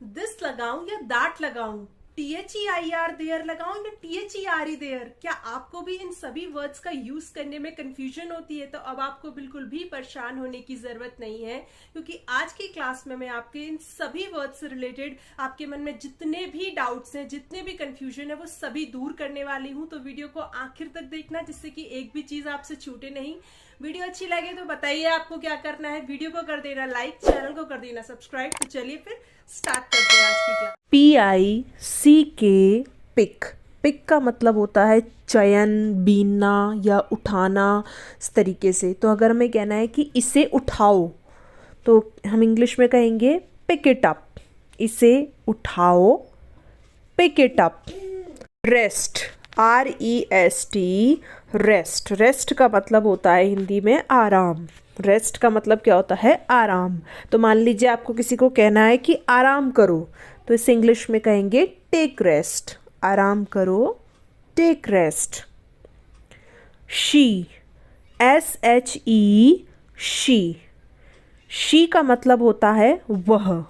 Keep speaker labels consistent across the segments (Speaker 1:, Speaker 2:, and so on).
Speaker 1: This लगाऊं या that लगाऊं, THEIR देयर लगाऊं या THERE देयर। क्या आपको भी इन सभी वर्ड्स का यूज करने में कंफ्यूजन होती है? तो अब आपको बिल्कुल भी परेशान होने की जरूरत नहीं है, क्योंकि आज की क्लास में मैं आपके इन सभी वर्ड्स से रिलेटेड आपके मन में जितने भी डाउट्स हैं, जितने भी कंफ्यूजन है, वो सभी दूर करने वाली हूं। तो वीडियो को आखिर तक देखना, जिससे कि एक भी चीज आपसे छूटे नहीं। वीडियो अच्छी लगे तो बताइए आपको क्या करना है। वीडियो को कर देना लाइक, चैनल को कर देना सब्सक्राइब। तो चलिए फिर स्टार्ट करते हैं आज की क्लास।
Speaker 2: PICK, pick. पिक का मतलब होता है चयन, बीनना या उठाना, इस तरीके से। तो अगर हमें कहना है कि इसे उठाओ, तो हम इंग्लिश में कहेंगे पिक इट अप। इसे उठाओ, pick it up. Rest, REST, rest. Rest का मतलब होता है हिंदी में आराम। रेस्ट का मतलब क्या होता है? आराम। तो मान लीजिए आपको किसी को कहना है कि आराम करो, तो इसे इंग्लिश में कहेंगे टेक रेस्ट। आराम करो, take rest. She, SHE, she. She का मतलब होता है वह।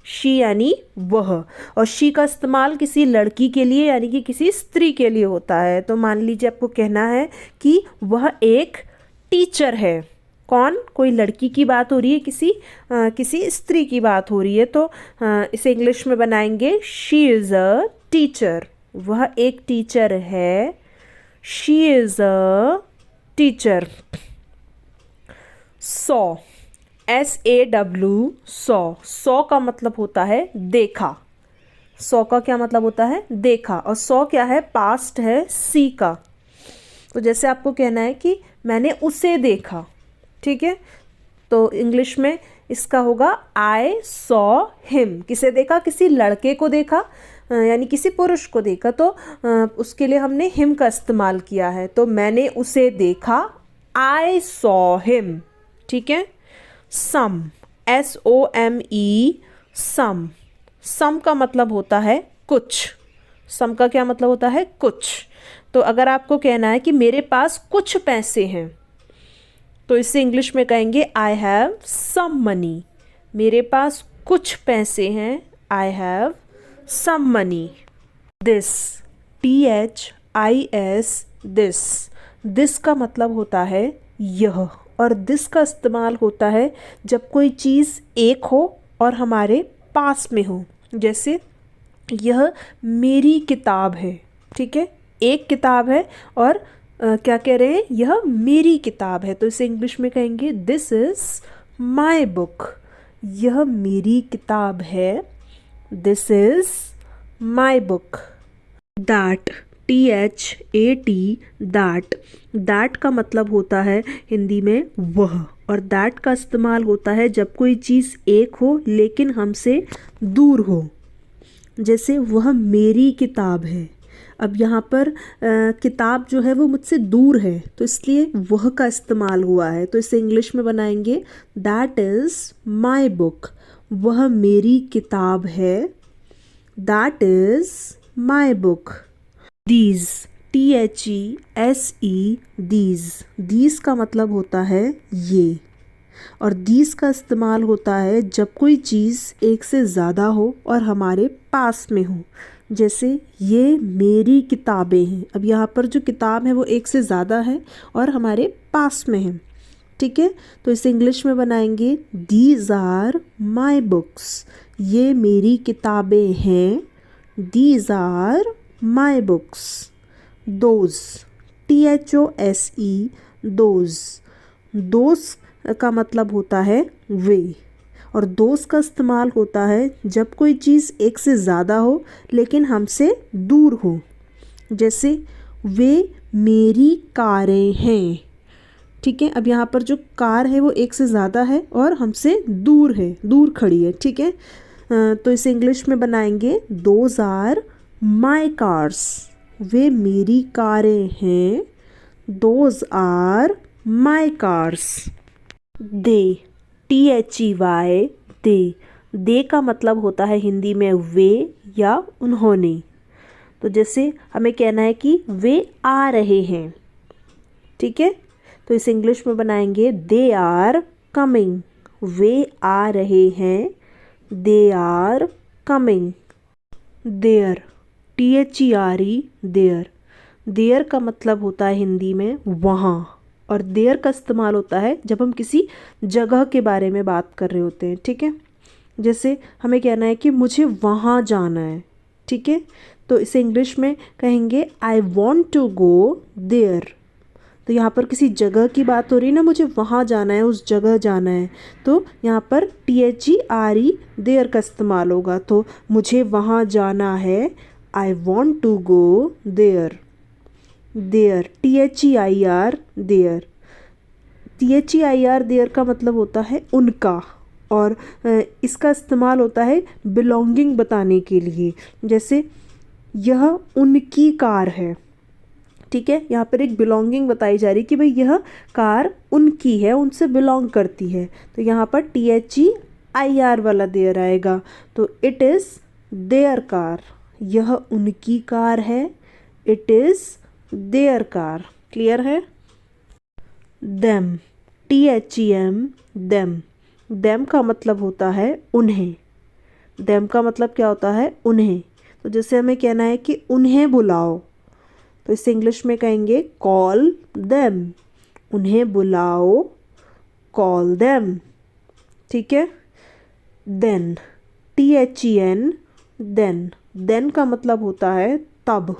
Speaker 2: शी यानी वह। और शी का इस्तेमाल किसी लड़की के लिए यानी कि किसी स्त्री के लिए होता है। तो मान लीजिए आपको कहना है कि वह एक टीचर है। कौन? कोई लड़की की बात हो रही है, किसी स्त्री की बात हो रही है। तो इसे इंग्लिश में बनाएंगे शी इज़ अ टीचर। वह एक टीचर है। She is a teacher. Saw, SAW, saw. Saw का मतलब होता है देखा। सॉ का क्या मतलब होता है? देखा। और सॉ क्या है? पास्ट है सी का। तो जैसे आपको कहना है कि मैंने उसे देखा, ठीक है, तो इंग्लिश में इसका होगा आई सॉ हिम। किसे देखा? किसी लड़के को देखा, यानी किसी पुरुष को देखा। तो उसके लिए हमने हिम का इस्तेमाल किया है। तो मैंने उसे देखा, आई सॉ हिम। ठीक है। सम, SOME, सम। सम का मतलब होता है कुछ। सम का क्या मतलब होता है? कुछ। तो अगर आपको कहना है कि मेरे पास कुछ पैसे हैं, तो इसे इंग्लिश में कहेंगे आई हैव सम मनी। मेरे पास कुछ पैसे हैं, I have some money. This, THIS, this. This का मतलब होता है यह। और दिस का इस्तेमाल होता है जब कोई चीज़ एक हो और हमारे पास में हो। जैसे यह मेरी किताब है, ठीक है, एक किताब है और क्या कह रहे हैं? यह मेरी किताब है। तो इसे इंग्लिश में कहेंगे दिस इज़ माई बुक। यह मेरी किताब है, this is my book. That, THAT, that. That का मतलब होता है हिंदी में वह। और दैट का इस्तेमाल होता है जब कोई चीज़ एक हो लेकिन हमसे दूर हो। जैसे वह मेरी किताब है। अब यहाँ पर किताब जो है वो मुझसे दूर है, तो इसलिए वह का इस्तेमाल हुआ है। तो इसे इंग्लिश में बनाएंगे दैट इज़ माई बुक। वह मेरी किताब है, that is my book. These, THESE, these. These का मतलब होता है ये। और दीज का इस्तेमाल होता है जब कोई चीज़ एक से ज़्यादा हो और हमारे पास में हो। जैसे ये मेरी किताबें हैं। अब यहाँ पर जो किताब है वो एक से ज़्यादा है और हमारे पास में है, ठीक है। तो इसे इंग्लिश में बनाएंगे दीज आर माई बुक्स। ये मेरी किताबें हैं, these are my books. Those, THOSE, those. Those का मतलब होता है वे। और दोज का इस्तेमाल होता है जब कोई चीज़ एक से ज़्यादा हो लेकिन हमसे दूर हो। जैसे वे मेरी कारें हैं, ठीक है। अब यहाँ पर जो कार है वो एक से ज़्यादा है और हमसे दूर है, दूर खड़ी है, ठीक है। तो इसे इंग्लिश में बनाएंगे दोज आर माई कार्स। वे मेरी कारें हैं, those are my cars. They, THEY, they. They का मतलब होता है हिंदी में वे या उन्होंने। तो जैसे हमें कहना है कि वे आ रहे हैं, ठीक है, तो इसे इंग्लिश में बनाएंगे दे आर कमिंग। वे आ रहे हैं, they are coming. There, THERE, there. There का मतलब होता है हिंदी में वहाँ, और देयर का इस्तेमाल होता है जब हम किसी जगह के बारे में बात कर रहे होते हैं, ठीक है। जैसे हमें कहना है कि मुझे वहाँ जाना है, ठीक है, तो इसे इंग्लिश में कहेंगे I want to go there. तो यहाँ पर किसी जगह की बात हो रही है ना, मुझे वहाँ जाना है, उस जगह जाना है, तो यहाँ पर THERE देयर का इस्तेमाल होगा। तो मुझे वहाँ जाना है, I want to go there. Their, THEIR their. THEIR their का मतलब होता है उनका, और इसका इस्तेमाल होता है बिलोंगिंग बताने के लिए। जैसे यह उनकी कार है, ठीक है, यहाँ पर एक बिलोंगिंग बताई जा रही है कि भाई यह कार उनकी है, उनसे बिलोंग करती है, तो यहाँ पर THEIR वाला देयर आएगा। तो इट इज़ देयर कार, यह उनकी कार है, it is their car. Clear है। Them, THEM them. देम का मतलब होता है उन्हें। देम का मतलब क्या होता है, उन्हें। तो जैसे हमें कहना है कि उन्हें बुलाओ, तो इसे इंग्लिश में कहेंगे कॉल देम। उन्हें बुलाओ, कॉल देम, ठीक है। Then, THEN then. देन का मतलब होता है तब।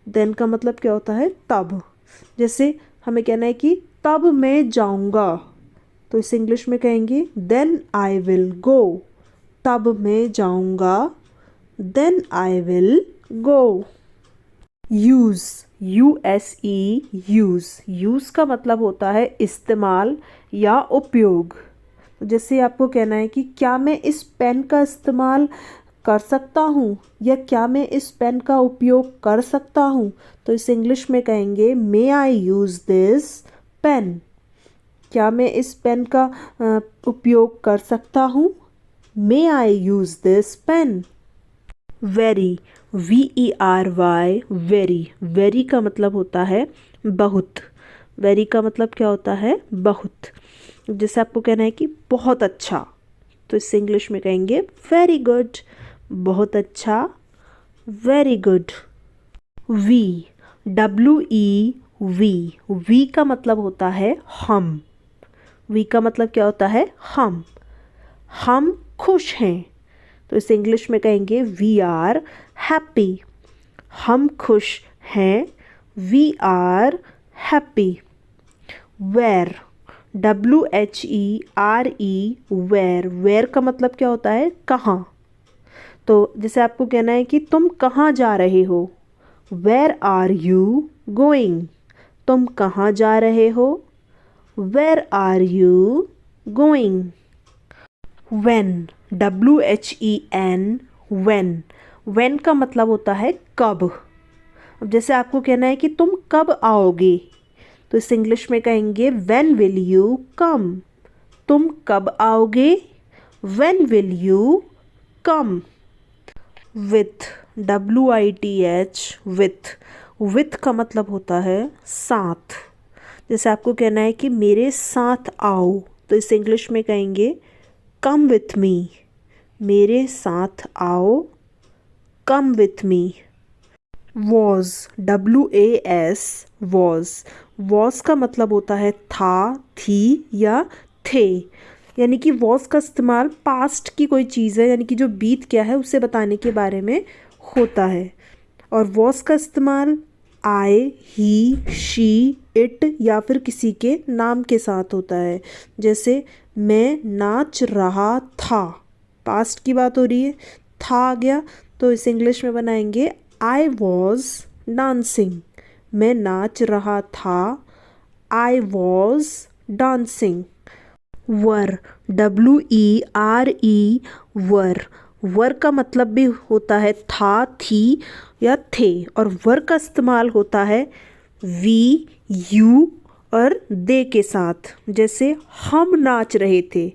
Speaker 2: देन का मतलब क्या होता है, तब। जैसे हमें कहना है कि तब मैं जाऊंगा, तो इसे इंग्लिश में कहेंगे देन आई विल गो। तब मैं जाऊंगा, then I will go. Use, USE use. Use का मतलब होता है इस्तेमाल या उपयोग। जैसे आपको कहना है कि क्या मैं इस पेन का इस्तेमाल कर सकता हूँ, या क्या मैं इस पेन का उपयोग कर सकता हूँ, तो इसे इंग्लिश में कहेंगे may I use this pen. क्या मैं इस पेन का उपयोग कर सकता हूँ, may I use this pen. Very, VERY very. Very का मतलब होता है बहुत। वेरी का मतलब क्या होता है, बहुत। जैसे आपको कहना है कि बहुत अच्छा, तो इससे इंग्लिश में कहेंगे वेरी गुड। बहुत अच्छा, very good. We, WE we. We का मतलब होता है हम। वी का मतलब क्या होता है, हम। हम खुश हैं, तो इसे इंग्लिश में कहेंगे वी आर हैप्पी। हम खुश हैं, we are happy. Where, WHERE where. Where का मतलब क्या होता है, कहाँ। तो जैसे आपको कहना है कि तुम कहाँ जा रहे हो, वेर आर यू गोइंग। तुम कहाँ जा रहे हो, where are you going. When, WHEN when. When का मतलब होता है कब। अब जैसे आपको कहना है कि तुम कब आओगे, तो इस इंग्लिश में कहेंगे व्हेन विल यू कम। तुम कब आओगे, when will you come. With, WITH with. With का मतलब होता है साथ। जैसे आपको कहना है कि मेरे साथ आओ, तो इस इंग्लिश में कहेंगे कम विथ मी। मेरे साथ आओ, come with me. Was, WAS was. Was का मतलब होता है था, थी या थे। यानी कि वॉज का इस्तेमाल पास्ट की कोई चीज़ है, यानी कि जो बीत गया है उसे बताने के बारे में होता है। और वॉज का इस्तेमाल आई, ही, शी, इट या फिर किसी के नाम के साथ होता है। जैसे मैं नाच रहा था, पास्ट की बात हो रही है, था आ गया, तो इसे इंग्लिश में बनाएंगे आई वॉज डांसिंग। मैं नाच रहा था, I was dancing. Were, WERE वर। वर का मतलब भी होता है था, थी या थे, और वर का इस्तेमाल होता है वी, यू और दे के साथ। जैसे हम नाच रहे थे,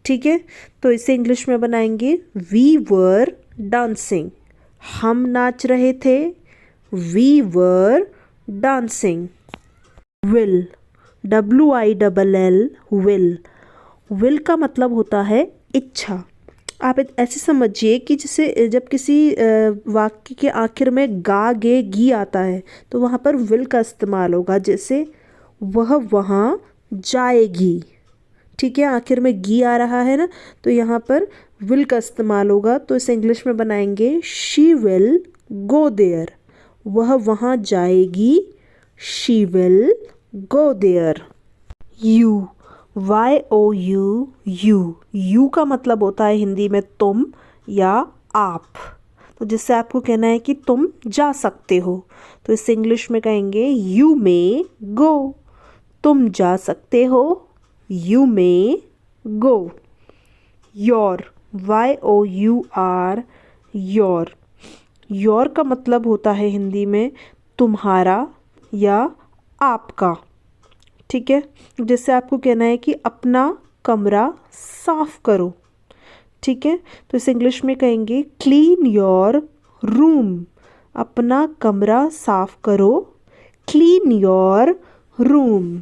Speaker 2: ठीक है, तो इसे इंग्लिश में बनाएंगे वी वर डांसिंग। हम नाच रहे थे, we were dancing. Will, WILL will. Will का मतलब होता है इच्छा। आप ऐसे समझिए कि जैसे जब किसी वाक्य के आखिर में गा गे गी आता है तो वहाँ पर विल का इस्तेमाल होगा। जैसे वह वहाँ जाएगी, ठीक है, आखिर में गी आ रहा है ना, तो यहाँ पर विल का इस्तेमाल होगा। तो इसे इंग्लिश में बनाएंगे शी विल गो देयर। वह वहाँ जाएगी, she will go there. You, YOU, you का मतलब होता है हिंदी में तुम या आप। तो जिससे आपको कहना है कि तुम जा सकते हो, तो इसे इंग्लिश में कहेंगे यू मे गो। तुम जा सकते हो, you may go. Your, YOUR, your. Your का मतलब होता है हिंदी में तुम्हारा या आपका, ठीक है। जैसे आपको कहना है कि अपना कमरा साफ करो, ठीक है, तो इसे इंग्लिश में कहेंगे क्लीन योर रूम। अपना कमरा साफ करो, क्लीन योर रूम।